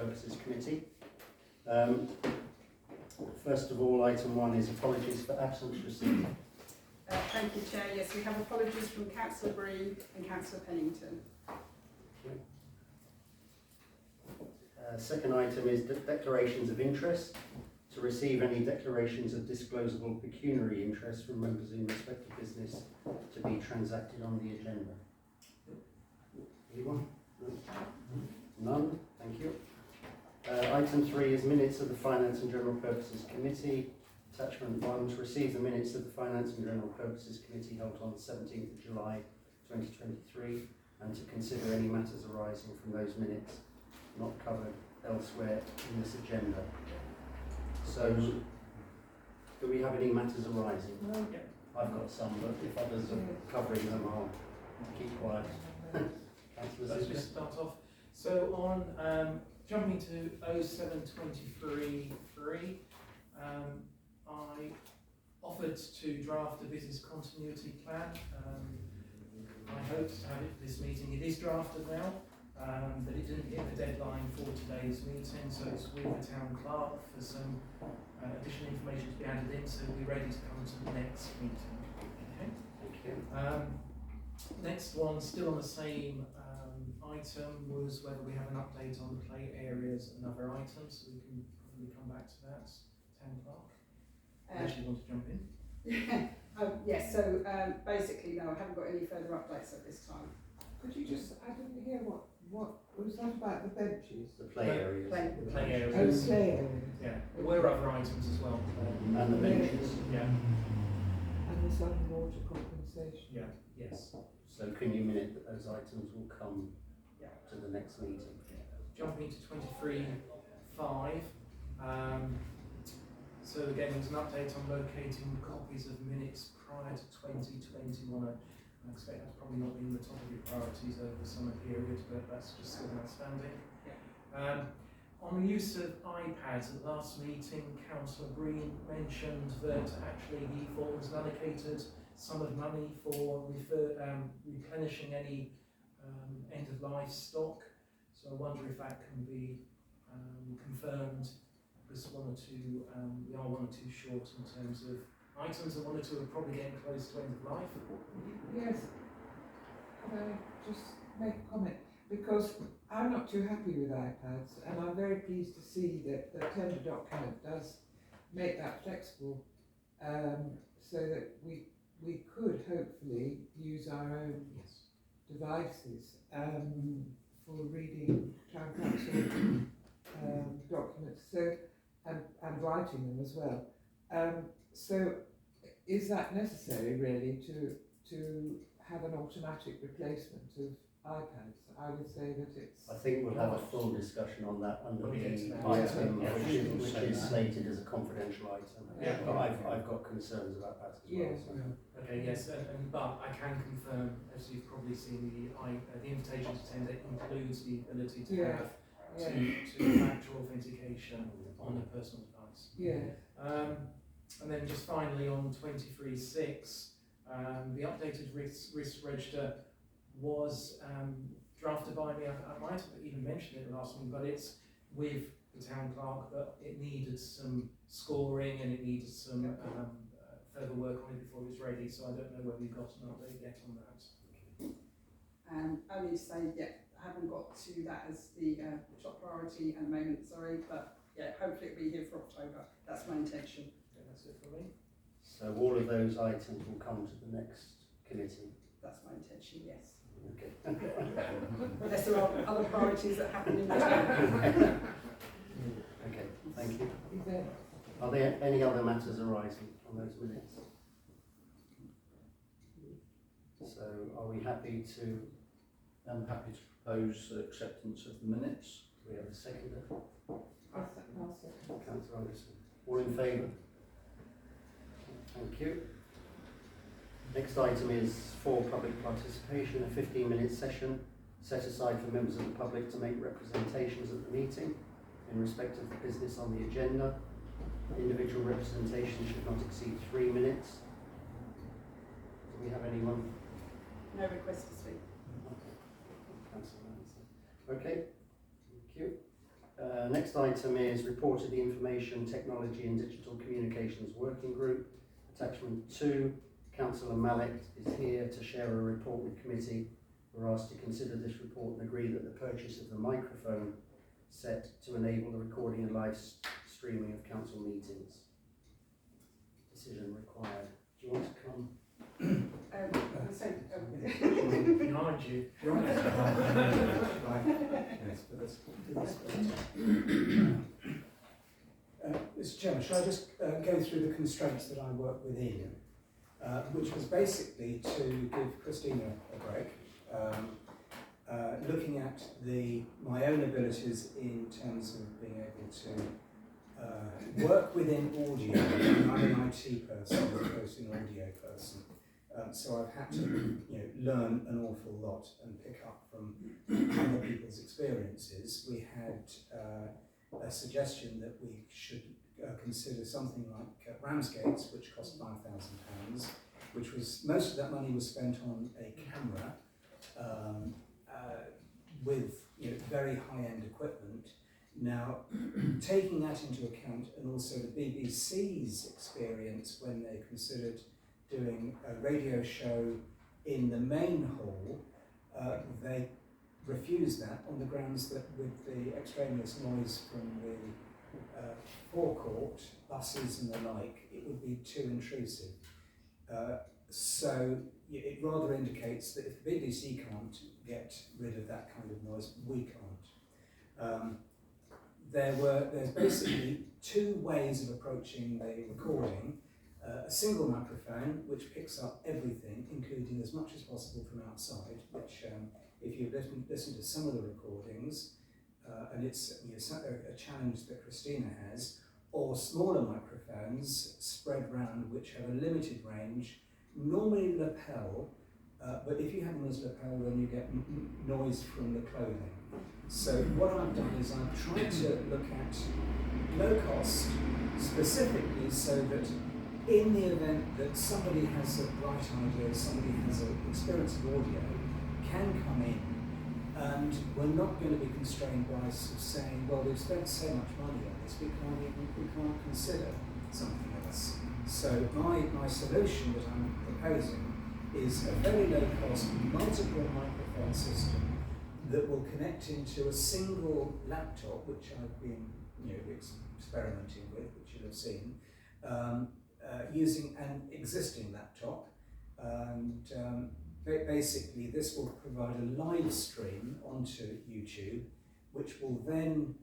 Purposes Committee. First of all, item 1 is apologies for absence received. Thank you, Chair. Yes, we have apologies from Councillor Breen and Councillor Pennington. Second item is declarations of interest. To receive any declarations of disclosable pecuniary interest from members in respect of business to be transacted on the agenda. Anyone? None? Thank you. Item 3 is minutes of the Finance and General Purposes Committee. Attachment 1, to receive the minutes of the Finance and General Purposes Committee held on the 17th of July 2023 and to consider any matters arising from those minutes not covered elsewhere in this agenda. So, do we have any matters arising? No. I've got some, but if others are covering them, I'll keep quiet. Let's just start off. So on jumping to 0723.3, I offered to draft a business continuity plan. I hoped to have it for this meeting. It is drafted now, but it didn't hit the deadline for today's meeting, so it's with the town clerk for some additional information to be added in, so we'll be ready to come to the next meeting. Okay. Thank you. Next one, still on the same item, was whether we have an update on the play areas and other items, so we can probably come back to that. Town clerk. Unless you want to jump in. Yes, so basically, no, I haven't got any further updates at this time. Could you just, I didn't hear what was that about the benches? The play areas. The play Oh, areas. play areas. Yeah, there were other items as well. And the benches. Yeah. And the sun and water compensation. Yeah. Yes. So can you minute that those items will come to the next meeting? Jumping to 23.5. So again, there's an update on locating copies of minutes prior to 2021. I expect that's probably not been the top of your priorities over the summer period, but that's just still outstanding. On the use of iPads, at last meeting, Councillor Green mentioned that actually he thought was an allocated sum of money for replenishing any end-of-life stock. So I wonder if that can be confirmed, because we are one or two short in terms of items, and 1 or 2 are probably getting close to end of life. Yes. Could I just make a comment? Because I'm not too happy with iPads, and I'm very pleased to see that the tender document does make that flexible, so that we could hopefully use our own devices for reading town council documents, so and writing them as well. So is that necessary really to have an automatic replacement of iPads? I would say that it's... I think we'll have a full discussion on that under the item, which is slated as a confidential item. Yeah. But I've got concerns about that as well. Yes. So. Okay, yes, but I can confirm, as you've probably seen, the invitation to tender includes the ability to have two-factor authentication on a personal device. Yeah. And then just finally on 23.6, the updated risk register was drafted by me. I might have even mentioned it last week, but it's with the town clerk, but it needed some scoring and it needed some further work on it before it was ready, so I don't know whether we've got an update yet on that. Only to say, I haven't got to that as the top priority at the moment, sorry, but hopefully it'll be here for October. That's my intention. Okay, that's it for me. So all of those items will come to the next committee. That's my intention, yes. Okay. Unless there are other priorities that happen in the town. Okay, thank you. Is there... Are there any other matters arising on those minutes? So are we happy to... I'm happy to propose acceptance of the minutes. Do we have a seconder? I'll second. Councillor Anderson. All in favour? Thank you. Next item is for public participation, a 15-minute session set aside for members of the public to make representations at the meeting in respect of the business on the agenda. Individual representation should not exceed 3 minutes. Do we have anyone? No request to speak. Councillor Anderson. Okay, thank you. Next item is report of the Information Technology and Digital Communications Working Group. Attachment 2, Councillor Malek is here to share a report with committee. We're asked to consider this report and agree that the purchase of the microphone set to enable the recording and live streaming of council meetings. Decision required. Do you want to come? Behind you. Mr. Chairman, shall I just go through the constraints that I work within, which was basically to give Christina a break, looking at my own abilities in terms of being able to work within audio. I'm an IT person as opposed to an audio person. So I've had to learn an awful lot and pick up from other people's experiences. We had a suggestion that we should consider something like Ramsgate's, which cost £5,000, which was, most of that money was spent on a camera with very high-end equipment. Now, taking that into account, and also the BBC's experience when they considered doing a radio show in the main hall, they refused that on the grounds that with the extraneous noise from the forecourt, buses and the like, it would be too intrusive. So it rather indicates that if the BBC can't get rid of that kind of noise, we can't. There's basically two ways of approaching the recording. A single microphone, which picks up everything, including as much as possible from outside, which if you've listened to some of the recordings, and it's a challenge that Christina has, or smaller microphones spread round which have a limited range, normally lapel, but if you have them as lapel, then you get noise from the clothing. So what I've done is I've tried to look at low cost, specifically so that in the event that somebody has a bright idea, somebody has an experience of audio, can come in, and we're not going to be constrained by saying, well, we've spent so much money on this, we can't consider something else. So my solution that I'm proposing is a very low cost multiple microphone system that will connect into a single laptop, which I've been experimenting with, which you'll have seen, using an existing laptop, and basically this will provide a live stream onto YouTube, which will then,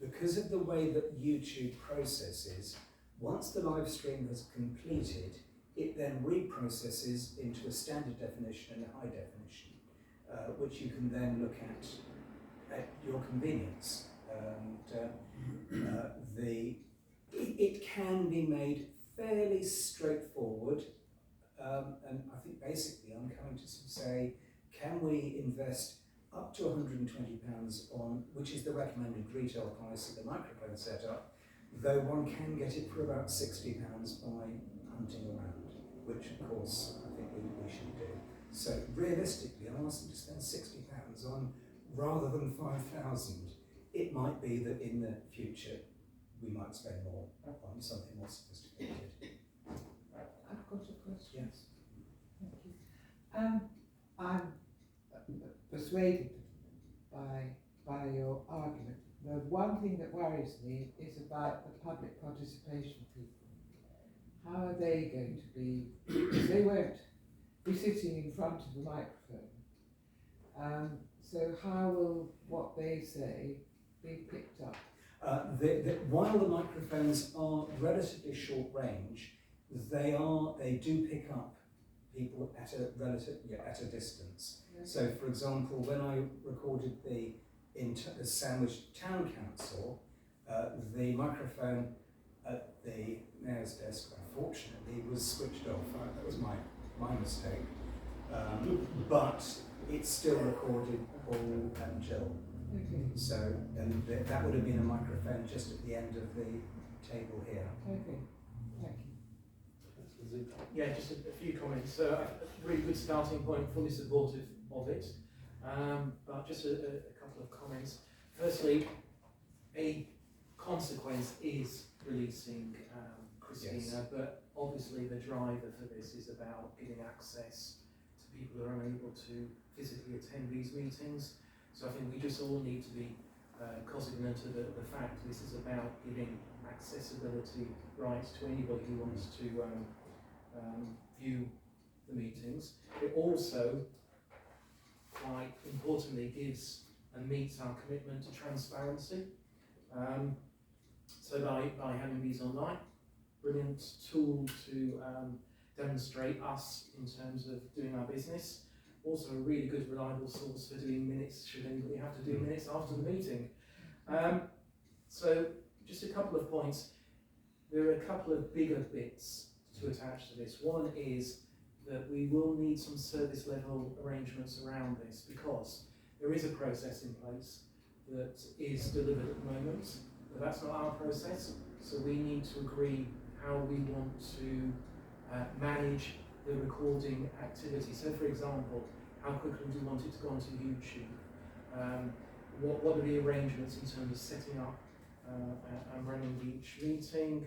because of the way that YouTube processes, once the live stream has completed, it then reprocesses into a standard definition and a high definition, which you can then look at your convenience. And it can be made fairly straightforward, and I think basically I'm coming to say, can we invest up to £120 on, which is the recommended retail price of the microphone setup, though one can get it for about £60 by hunting around, which of course I think we should do. So realistically, I asked them to spend £60 on rather than 5,000. It might be that in the future we might spend more on something more sophisticated. I've got a question. Yes. Thank you. I'm persuaded by your argument. The one thing that worries me is about the public participation people. How are they going to be, because they won't be sitting in front of the microphone. So how will what they say be picked up? While the microphones are relatively short range, they do pick up people at a distance. Okay. So, for example, when I recorded the Sandwich Town Council, the microphone at the mayor's desk, unfortunately, was switched off. That was my mistake. But it still recorded Paul and Jill. Okay. So, and that would have been a microphone just at the end of the table here. Okay, thank you. Yeah, just a few comments. A really good starting point, fully supportive of it. But just a couple of comments. Firstly, a consequence is releasing Christina, but obviously the driver for this is about giving access to people who are unable to physically attend these meetings. So I think we just all need to be cognizant of the fact this is about giving accessibility rights to anybody who wants to view the meetings. It also, quite importantly, gives and meets our commitment to transparency. So by having these online, brilliant tool to demonstrate us in terms of doing our business. Also a really good reliable source for doing minutes should anybody have to do minutes after the meeting. So just a couple of points. There are a couple of bigger bits to attach to this. One is that we will need some service level arrangements around this because there is a process in place that is delivered at the moment, but that's not our process. So we need to agree how we want to manage the recording activity. So for example, how quickly do we want it to go onto YouTube? What are the arrangements in terms of setting up and running each meeting?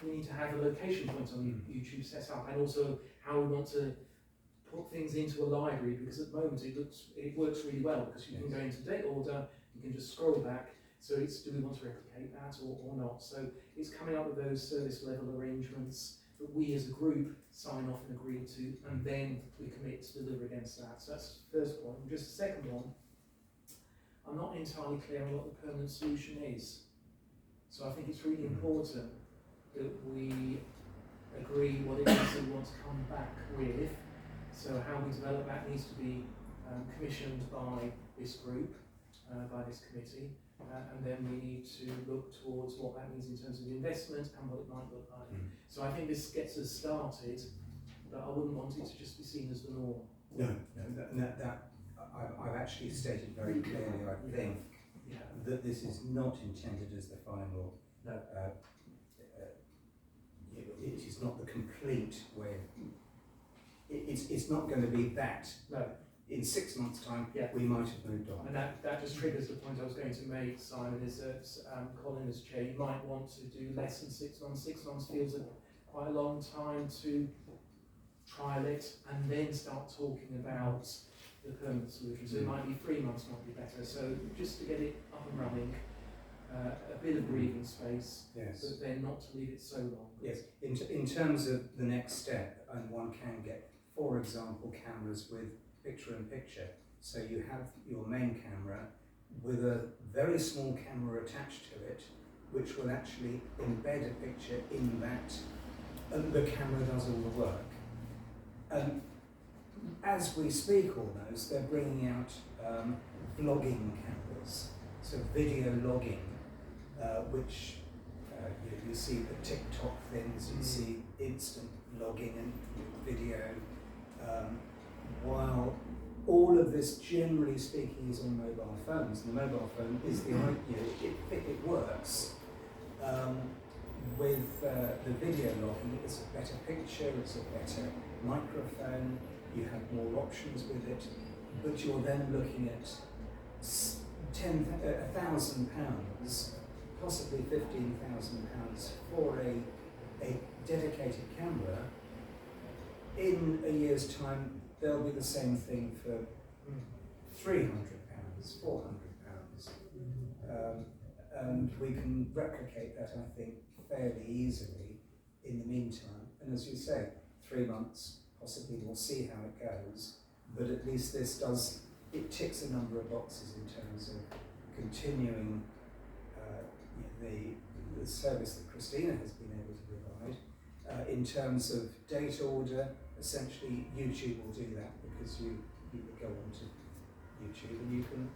We need to have a location point on YouTube set up, and also how we want to put things into a library, because at the moment it works really well because you can go into date order, you can just scroll back. So it's, do we want to replicate that or not? So it's coming up with those service level arrangements that we as a group sign off and agree to, and then we commit to deliver against that. So that's the first point. And just the second one, I'm not entirely clear on what the permanent solution is. So I think it's really important that we agree what it is that we want to come back with. So how we develop that needs to be commissioned by this group, by this committee, and then we need to look towards what that means in terms of investment and what it might look like. So I think this gets us started, but I wouldn't want it to just be seen as the norm. No, that I've actually stated very clearly, I think, that this is not intended as the final. No. It is not the complete way. It's not going to be that. No. In 6 months' time, Yeah. we might have moved on. And that just triggers the point I was going to make, Simon, is that Colin as chair, you might want to do less than 6 months. 6 months feels quite a long time to trial it and then start talking about the permanent solution. So it might be 3 months might be better. So just to get it up and running, a bit of breathing space, Yes. but then not to leave it so long. Yes. In terms of the next step, and one can get, for example, cameras with picture-in-picture. So you have your main camera with a very small camera attached to it, which will actually embed a picture in that, and the camera does all the work. As we speak almost, they're bringing out vlogging cameras, so video logging, which you see the TikTok things, you see instant logging and video, while all of this, generally speaking, is on mobile phones. The mobile phone is the it works. With the video logging, it's a better picture, it's a better microphone, you have more options with it, but you're then looking at £1,000, possibly £15,000 for a dedicated camera. In a year's time, there'll be the same thing for £300, £400, and we can replicate that, I think, fairly easily in the meantime. And as you say, 3 months, possibly we'll see how it goes, but at least this it ticks a number of boxes in terms of continuing the service that Christina has been able to provide. In terms of date order, essentially YouTube will do that, because you go onto YouTube and you can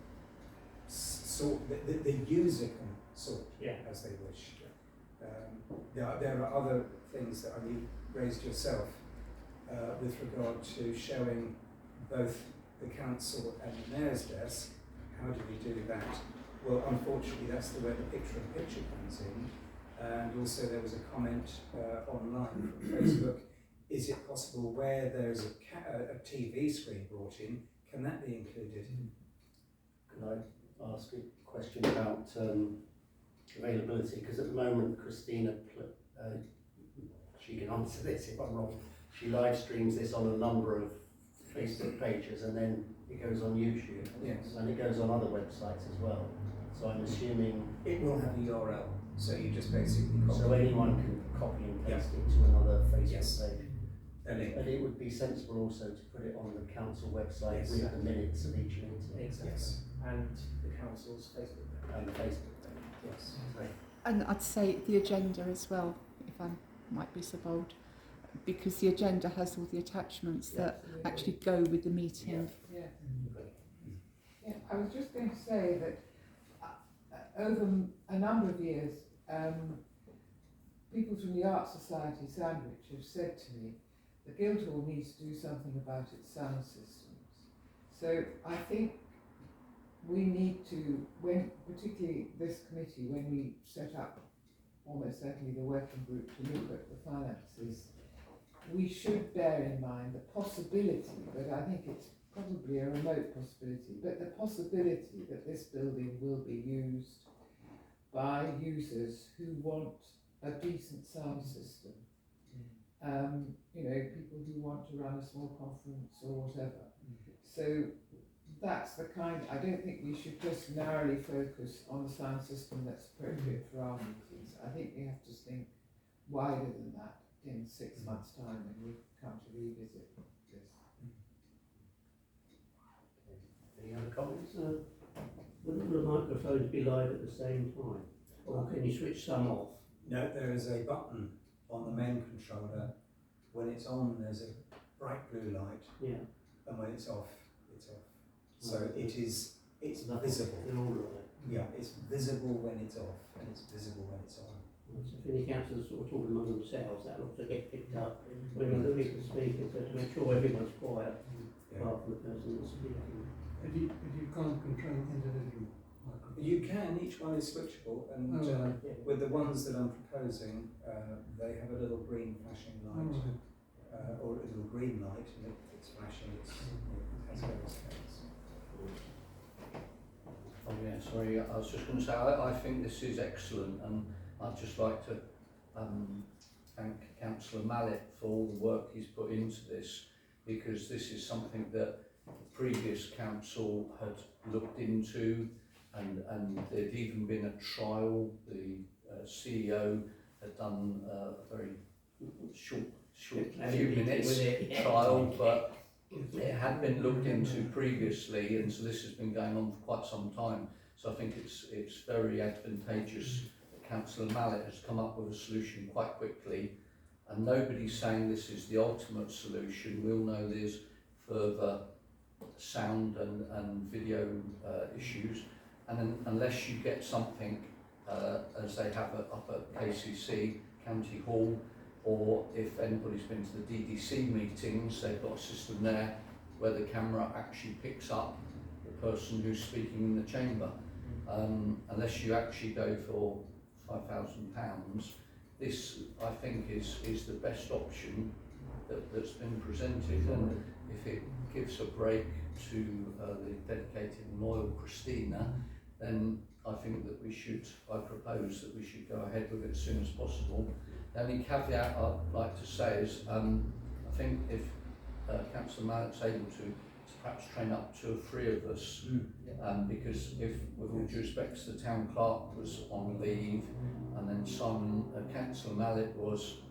sort, the user can sort as they wish. There are other things that you raised yourself with regard to showing both the council and the mayor's desk. How do we do that? Well, unfortunately, that's the way the picture-in-picture comes in. And also there was a comment online from Facebook. Is it possible where there's a TV screen brought in, can that be included? No, ask a question about availability, because at the moment Christina, she can answer this if I'm wrong, she live streams this on a number of Facebook pages and then it goes on YouTube. Yes. And it goes on other websites as well. So I'm assuming It will have a URL, so you just basically copy. so anyone can copy and paste it to another Facebook Yes. page. a link. But it would be sensible also to put it on the council website Yes. with the minutes of each meeting. Exactly. Yes. And the council's Facebook page. And the Facebook page. Yes. And I'd say the agenda as well, if I might be so bold, because the agenda has all the attachments that actually go with the meeting. Yeah. Yeah, I was just going to say that over a number of years, people from the Art Society Sandwich have said to me the Guildhall needs to do something about its sound systems. So I think we need to, when particularly this committee, when we set up almost certainly the working group to look at the finances, we should bear in mind the possibility, but I think it's probably a remote possibility, but the possibility that this building will be used by users who want a decent sound system. You know, people who want to run a small conference or whatever. So that's the kind, I don't think we should just narrowly focus on the sound system that's appropriate for our meetings. I think we have to think wider than that in 6 months' time when we come to revisit this. Any other comments? Wouldn't the microphones be live at the same time? Or can you switch some off? No, there is a button on the main controller. When it's on, there's a bright blue light, Yeah. and when it's off, it's off. So it's visible. They're all right. Yeah, it's visible when it's off, and it's visible when it's on. So if any councillors sort of talking among themselves, that'll also get picked up when you look at the speaker, so to make sure everyone's quiet, Yeah. apart from the person that's speaking. If you can't control individual microphones. You can, each one is switchable, and Yeah. with the ones that I'm proposing, they have a little green flashing light, or a little green light, and if it's flashing, it has various codes. Oh yeah, sorry, I was just going to say, I think this is excellent, and I'd just like to thank Councillor Mallet for all the work he's put into this, because this is something that the previous council had looked into, and there'd even been a trial. The CEO had done a very short few minutes trial, but it had been looked into previously, and so this has been going on for quite some time. So I think it's very advantageous that Councillor Mallet has come up with a solution quite quickly, and nobody's saying this is the ultimate solution. We'll know there's further sound and video issues, and then, unless you get something as they have up at KCC, County Hall, or if anybody's been to the DDC meetings, they've got a system there where the camera actually picks up the person who's speaking in the chamber. Unless you actually go for £5,000, this I think is the best option that's been presented, and if it gives a break to the dedicated and loyal Christina, then I think that I propose that we should go ahead with it as soon as possible. The only caveat I'd like to say is, I think if Councillor Mallett's able to perhaps train up 2 or 3 of us, because if, with all due respect, the town clerk was on leave, and then Councillor Mallet was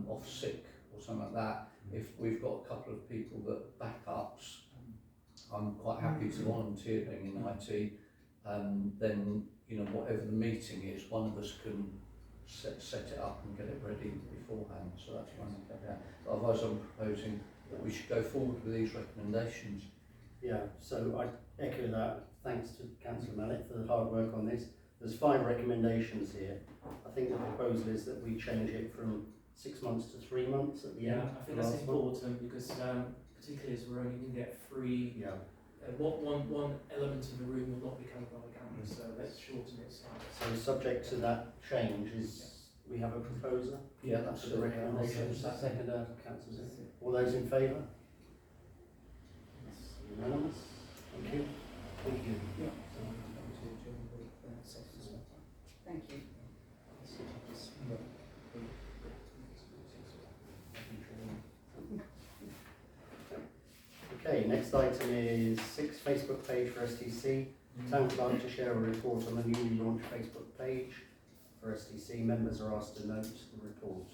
off sick or something like that, if we've got a couple of people that backups, I'm quite happy to volunteer being in IT, then, you know, whatever the meeting is, one of us can set it up and get it ready beforehand. So that's one caveat. Otherwise, I'm proposing that we should go forward with these recommendations. Yeah, so I echo that. Thanks to Councillor Mallet for the hard work on this. There's 5 recommendations here. I think the proposal is that we change it from 6 months to 3 months at the end. I think that's important, because particularly as we're only going to get free, one element of the room will not be covered by the camera, so let's shorten it slightly. So subject to that change is, we have a proposer? Yeah, that's For the recommendations. Second, councillors. All those in favour? Unanimous? Thank you. Thank you. Okay, next item is 6 Facebook page for STC. Town clerk to share a report on the newly launched Facebook page for STC. Members are asked to note the report.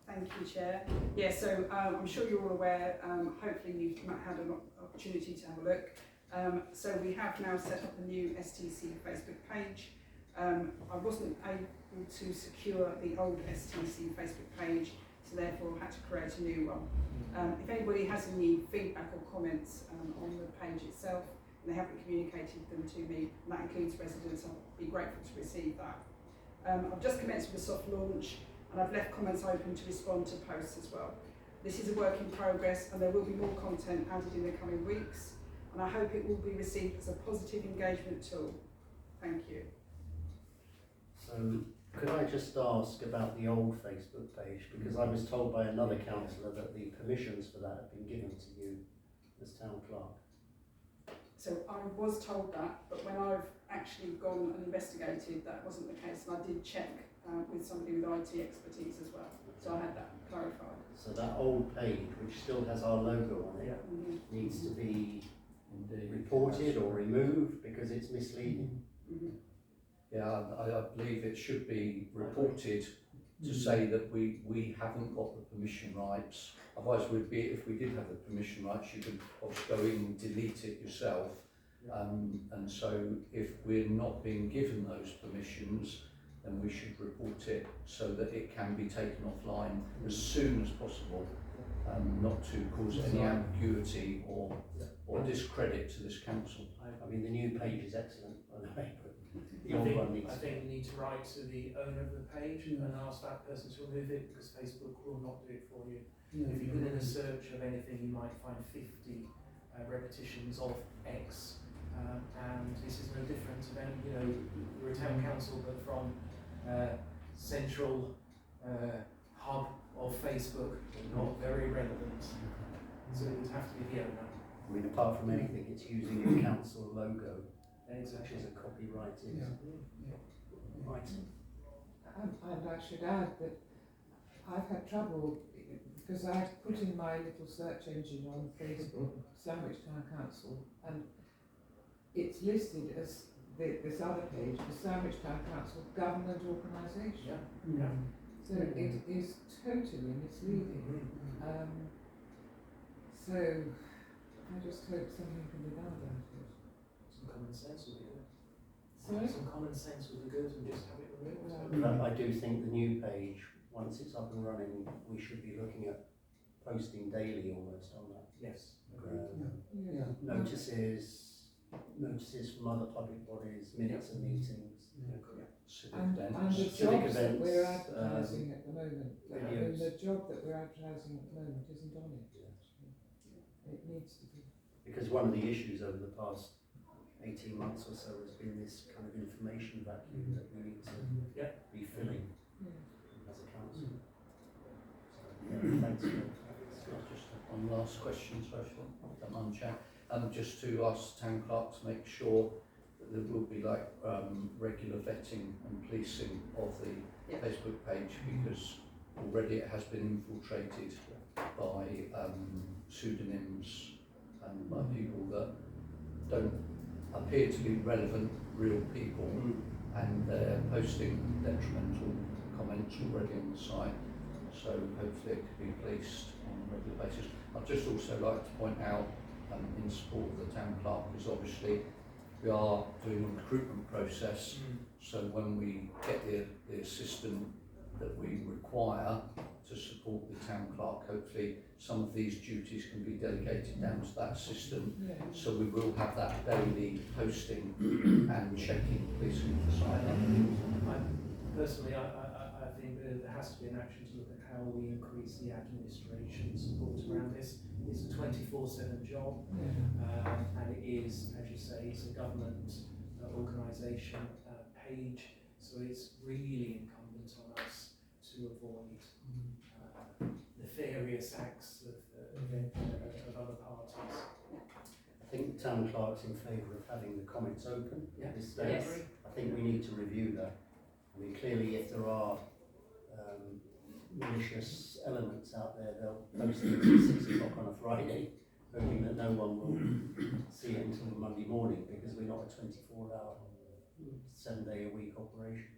Thank you, Chair. Yeah, so I'm sure you're all aware, hopefully you've had an opportunity to have a look. So we have now set up a new STC Facebook page. I wasn't able to secure the old STC Facebook page, so therefore had to create a new one. If anybody has any feedback or comments on the page itself, and they haven't communicated them to me, and that includes residents, I'd be grateful to receive that. I've just commenced with a soft launch, and I've left comments open to respond to posts as well. This is a work in progress, and there will be more content added in the coming weeks, and I hope it will be received as a positive engagement tool. Thank you. So could I just ask about the old Facebook page, because I was told by another councillor that the permissions for that have been given to you as town clerk. So I was told that, but when I've actually gone and investigated, that wasn't the case, and I did check with somebody with IT expertise as well. So I had that clarified. So that old page, which still has our logo on it, needs to be reported or removed because it's misleading. Yeah, I believe it should be reported to say that we haven't got the permission rights. Otherwise, if we did have the permission rights, you could obviously go in and delete it yourself. And so if we're not being given those permissions, then we should report it so that it can be taken offline as soon as possible, not to cause any ambiguity or discredit to this council. I mean, the new page is excellent, by the way, but the I old think, one needs I think you need to write to the owner of the page and ask that person to remove it, because Facebook will not do it for you. If you put in a search of anything, you might find 50 repetitions of X, and this is no different to them. You know, we're a town council, but from central hub of Facebook, not very relevant. So it would have to be the owner. I mean, apart from anything, it's using your council logo, Exactly. which is a copyrighted item. And I should add that I've had trouble because I put in my little search engine on Facebook, Sandwich Town Council, and it's listed as this other page, the Sandwich Town Council Government Organisation. Yeah. So it is totally misleading. So I just hope something can be done about it. Some common sense would be good. Sorry? Some common sense would be good and just have it removed. But I do think the new page, once it's up and running, we should be looking at posting daily almost on that. Yes. Notices from other public bodies, minutes of meetings. Civic And events. the civic jobs that events, we're advertising at the moment, videos. the job that we're advertising at the moment isn't on it. It needs to be. Because one of the issues over the past 18 months or so has been this kind of information vacuum that we need to be filling as a council. So, thanks for that. Just one last question, sorry, don't mind, Chair. Just to ask town clerk to make sure that there will be regular vetting and policing of the Facebook page, because already it has been infiltrated by pseudonyms and by people that don't appear to be relevant real people, and they're posting detrimental comments already on the site. So hopefully it could be policed on a regular basis. I'd just also like to point out, in support of the town clerk, because obviously we are doing a recruitment process, so when we get the assistant that we require to support the town clerk, hopefully some of these duties can be delegated down to that assistant, so we will have that daily posting and checking, policing the site. Personally, I think there has to be an action to look at how we increase the administration support around this. It's a 24/7 job, and it is, as you say, it's a government organisation page, so it's really incumbent on us to avoid nefarious acts of other parties. I think the town clerk's in favour of having the comments open at this stage. Yes. I think we need to review that. I mean, clearly if there are malicious elements out there, they'll post things at 6 o'clock on a Friday, hoping that no one will see it until Monday morning, because we're not a 24-hour, 7-day-a-week operation.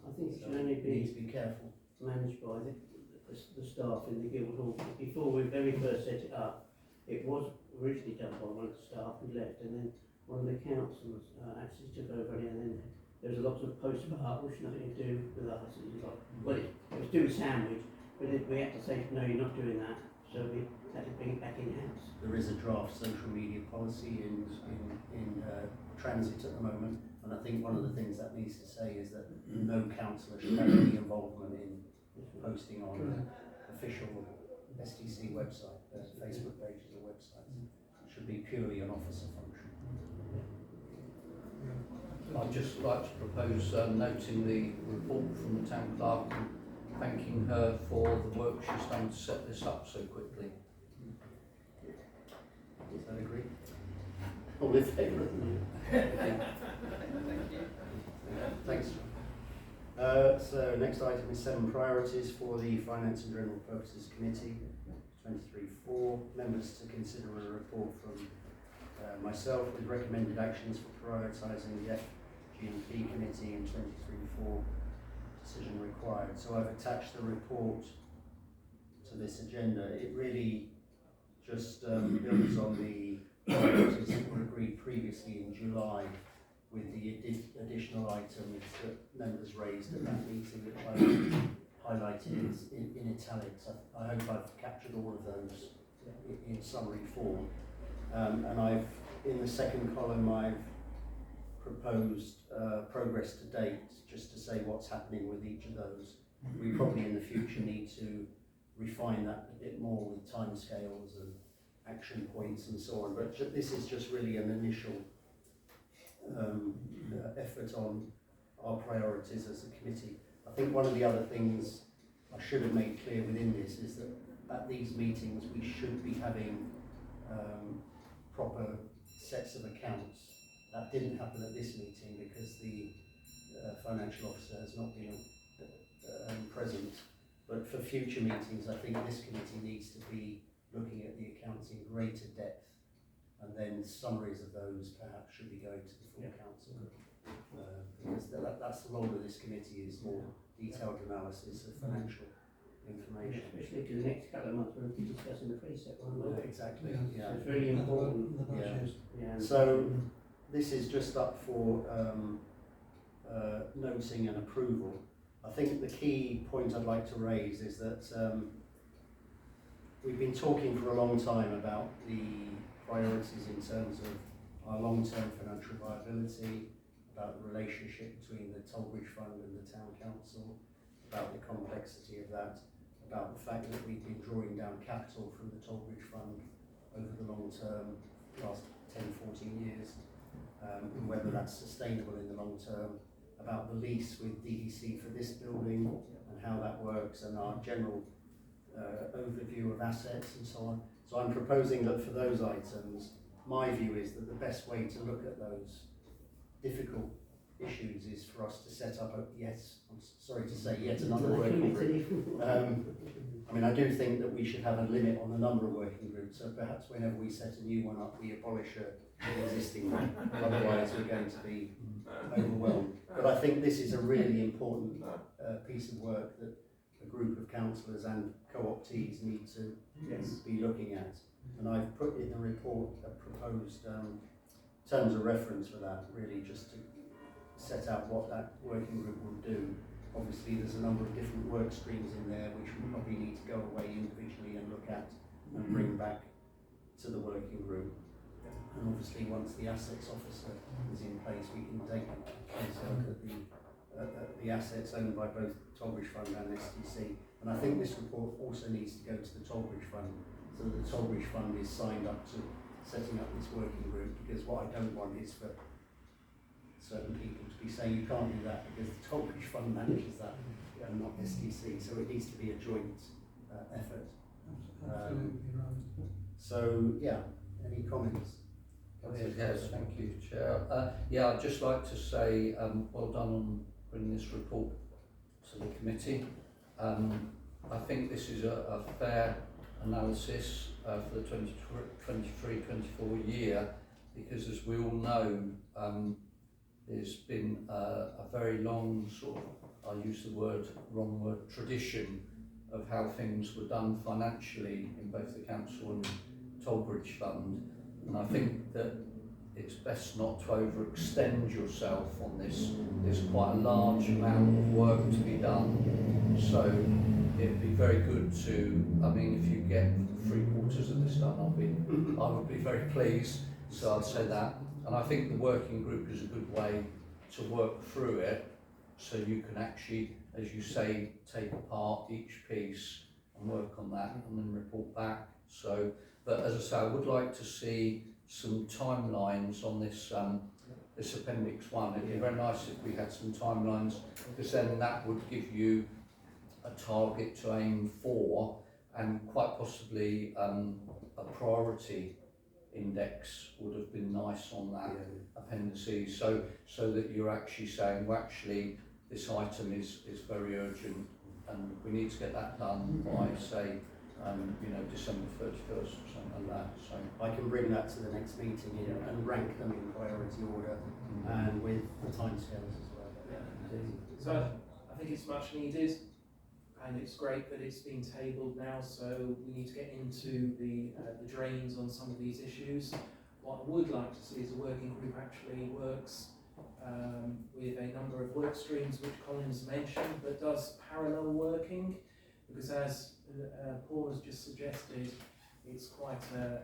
I think it So should only we need be to be careful. managed by the staff in the Guildhall. Before we very first set it up, it was originally done by one of the staff who left, and then one of the councils actually took over it, and then there was a lot of posts put up which nothing to do with us. It was like, well, it was doing sandwich, but we had to say, no, you're not doing that, so we had to bring it back in-house. There is a draft social media policy in transit at the moment, and I think one of the things that needs to say is that no councillor should have any involvement in posting on official STC website, Facebook pages or websites. It should be purely an officer function. I'd just like to propose noting the report from the town clerk and thanking her for the work she's done to set this up so quickly. Does that agree? All in favour? Thanks. So next item is 7 priorities for the Finance and General Purposes Committee, 23-4. Members to consider a report from myself with recommended actions for prioritising the FG&P Committee in 23-4 decision required. So I've attached the report to this agenda. It really just builds on the priorities that were agreed previously in July, with the additional items that members raised at that meeting, which I highlighted in italics. I hope I've captured all of those in summary form. And I've, in the second column, I've proposed progress to date, just to say what's happening with each of those. We probably in the future need to refine that a bit more with timescales and action points and so on, but this is just really an initial effort on our priorities as a committee. I think one of the other things I should have made clear within this is that at these meetings we should be having proper sets of accounts. That didn't happen at this meeting because the financial officer has not been present, but for future meetings I think this committee needs to be looking at the accounts in greater depth, and then summaries of those perhaps should be going to the full council, because that's the role of this committee, is more detailed analysis of financial information. Especially because the next couple of months we'll be discussing the precept, won't we? Exactly. So it's really important. Yeah. So this is just up for noting and approval. I think the key point I'd like to raise is that we've been talking for a long time about the priorities in terms of our long-term financial viability, about the relationship between the Tollbridge Fund and the Town Council, about the complexity of that, about the fact that we've been drawing down capital from the Tollbridge Fund over the long term, last 10-14 years, and whether that's sustainable in the long term, about the lease with DDC for this building and how that works, and our general overview of assets and so on. So I'm proposing that for those items, my view is that the best way to look at those difficult issues is for us to set up yet another working group. I mean, I do think that we should have a limit on the number of working groups, so perhaps whenever we set a new one up, we abolish an existing one, otherwise we're going to be overwhelmed. But I think this is a really important piece of work that a group of councillors and co-optees need to be looking at. And I've put in the report a proposed terms of reference for that, really just to set out what that working group will do. Obviously there's a number of different work streams in there which we probably need to go away individually and look at and bring back to the working group. And obviously once the assets officer is in place, we can take a closer look at the assets owned by both Tollbridge Fund and STC. And I think this report also needs to go to the Tollbridge Fund, so that the Tollbridge Fund is signed up to setting up this working group, because what I don't want is for certain people to be saying you can't do that because the Tollbridge Fund manages that and not STC, so it needs to be a joint effort. So yeah, any comments? Yes, thank you, Chair. I'd just like to say well done on bringing this report to the committee. I think this is a fair analysis for the 2023-24 year, because as we all know, there's been a very long sort of, I use the wrong word, tradition of how things were done financially in both the council and Tollbridge Fund, and I think that it's best not to overextend yourself on this. There's quite a large amount of work to be done, so it'd be very good to, I mean, if you get 3/4 of this done, I would be very pleased, so I'd say that. And I think the working group is a good way to work through it, so you can actually, as you say, take apart each piece and work on that and then report back. So, but as I say, I would like to see some timelines on this this appendix 1. It'd be very nice if we had some timelines, because then that would give you a target to aim for, and quite possibly a priority index would have been nice on that appendices, so that you're actually saying, well, actually this item is very urgent and we need to get that done by, say, you know, December 31st or something like that. So I can bring that to the next meeting and rank them in priority order and with the timescales as well. So I think it's much needed, and it's great that it's been tabled now, so we need to get into the drains on some of these issues. What I would like to see is a working group actually works with a number of work streams which Colin's mentioned, but does parallel working, because as Paul has just suggested, it's quite a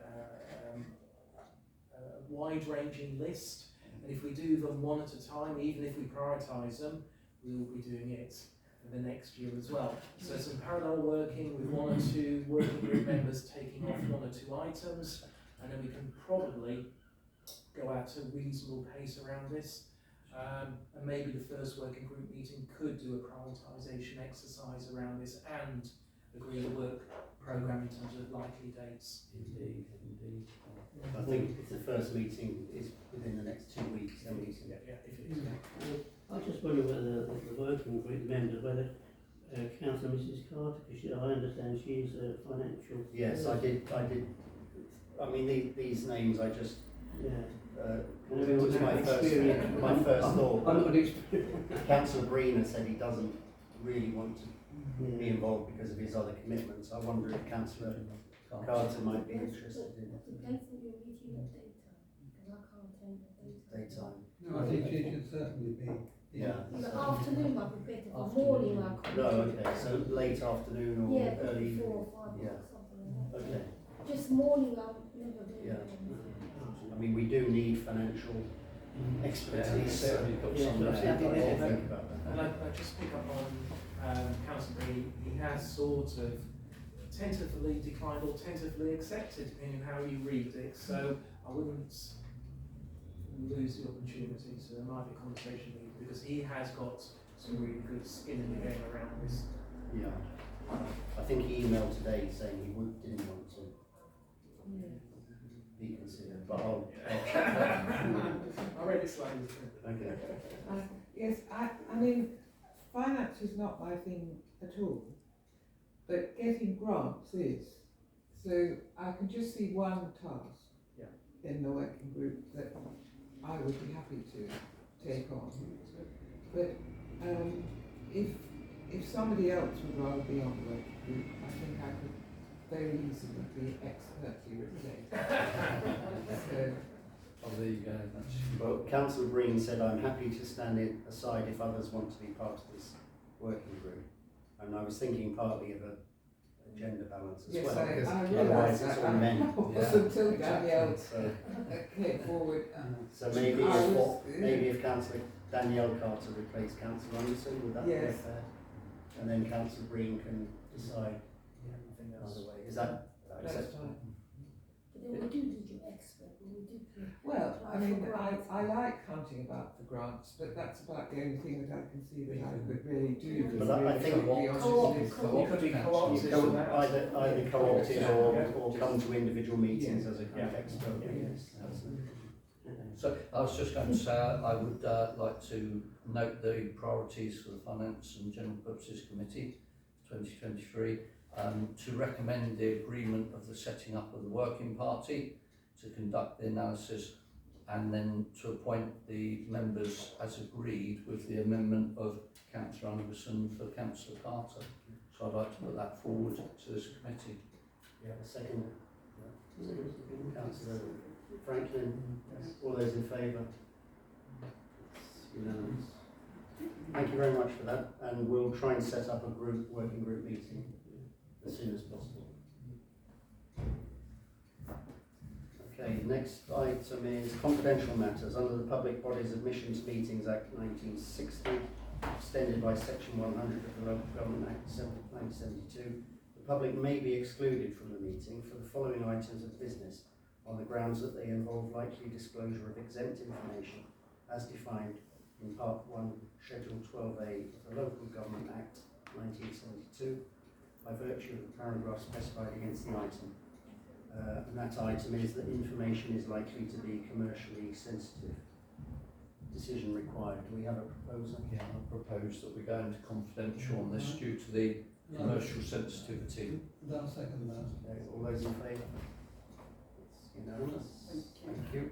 wide-ranging list, and if we do them one at a time, even if we prioritise them, we will be doing it for the next year as well. So some parallel working with 1 or 2 working group members taking off 1 or 2 items, and then we can probably go at a reasonable pace around this. And maybe the first working group meeting could do a prioritisation exercise around this and agree the work programme in terms of likely dates. indeed. I think if the first meeting is within the next 2 weeks, then we can Yeah, if it is. I just wonder whether the working group members, whether Councillor Mrs Carter, because I understand she's a financial. Yes, I did. I mean, these names I just. It was my first thought. I'm not experienced. Councillor Breen has said he doesn't really want to be involved because of his other commitments. I wonder if Councillor Carter might be interested in Depends on your meeting at daytime, because I can't attend at daytime. daytime. No, I think she should certainly be. Yeah. In the afternoon might be better, but morning I can't. No, okay, so late afternoon or Yeah, early. 4 or 5 Yeah. or something like that. Okay. Just morning I'm never doing Yeah. it. I mean, we do need financial expertise. Certainly got Yeah, some so there. certainly I'll there. think about that. And I just pick up on Councillor Breen. He has sort of tentatively declined or tentatively accepted, depending on how you read it. So I wouldn't lose the opportunity. So there might be a conversation needed, because he has got some really good skin in the game around this. Yeah. I think he emailed today saying he didn't want to be considered, but I'll check that. I read it slightly. Okay. Yes, I mean, finance is not my thing at all, but getting grants is. So I can just see one task in the working group that I would be happy to take on. But if somebody else would rather be on the working group, I think I could very easily be expertly replaced. So, Oh, there you go. That's Well, Councillor Breen said, I'm happy to stand it aside if others want to be part of this working group. And I was thinking partly of a gender balance as yes, well, I because realised otherwise that. it's all men. It wasn't until Danielle So, came forward. so maybe I if, was- maybe if Councillor Danielle Carter replaced Councillor Anderson, would that be Yes. fair? And then Councillor Breen can decide Yeah, I think that's. another way. Is that That's acceptable? fine. But then we do need your expert, and we do. Well, I apply mean, for grants. I like hunting about for grants, but that's about the only thing that I can see that I could really do. But I think Co-op. It could be co-opted. You can either co-opted Yeah. or come to individual meetings as a kind of Yeah. expert. Yeah. Yes, absolutely. So I was just going to say I would like to note the priorities for the Finance and General Purposes Committee 2023. to recommend the agreement of the setting up of the working party to conduct the analysis, and then to appoint the members as agreed with the amendment of Councillor Anderson for Councillor Carter. So I'd like to put that forward to this committee. Yeah, a second. Councillor Franklin, all those in favour? It's unanimous. Thank you very much for that, and we'll try and set up a working group meeting as soon as possible. Okay, next item is confidential matters. Under the Public Bodies Admissions Meetings Act 1960, extended by Section 100 of the Local Government Act 1972, the public may be excluded from the meeting for the following items of business on the grounds that they involve likely disclosure of exempt information as defined in Part 1, Schedule 12A of the Local Government Act 1972 by virtue of the paragraph specified against the item. And that item is that information is likely to be commercially sensitive. Decision required. Do we have a proposal? Yeah, I propose that we go into confidential on this due to the commercial sensitivity. I'll second that. Okay, all those in favour? It's unanimous. Thank you.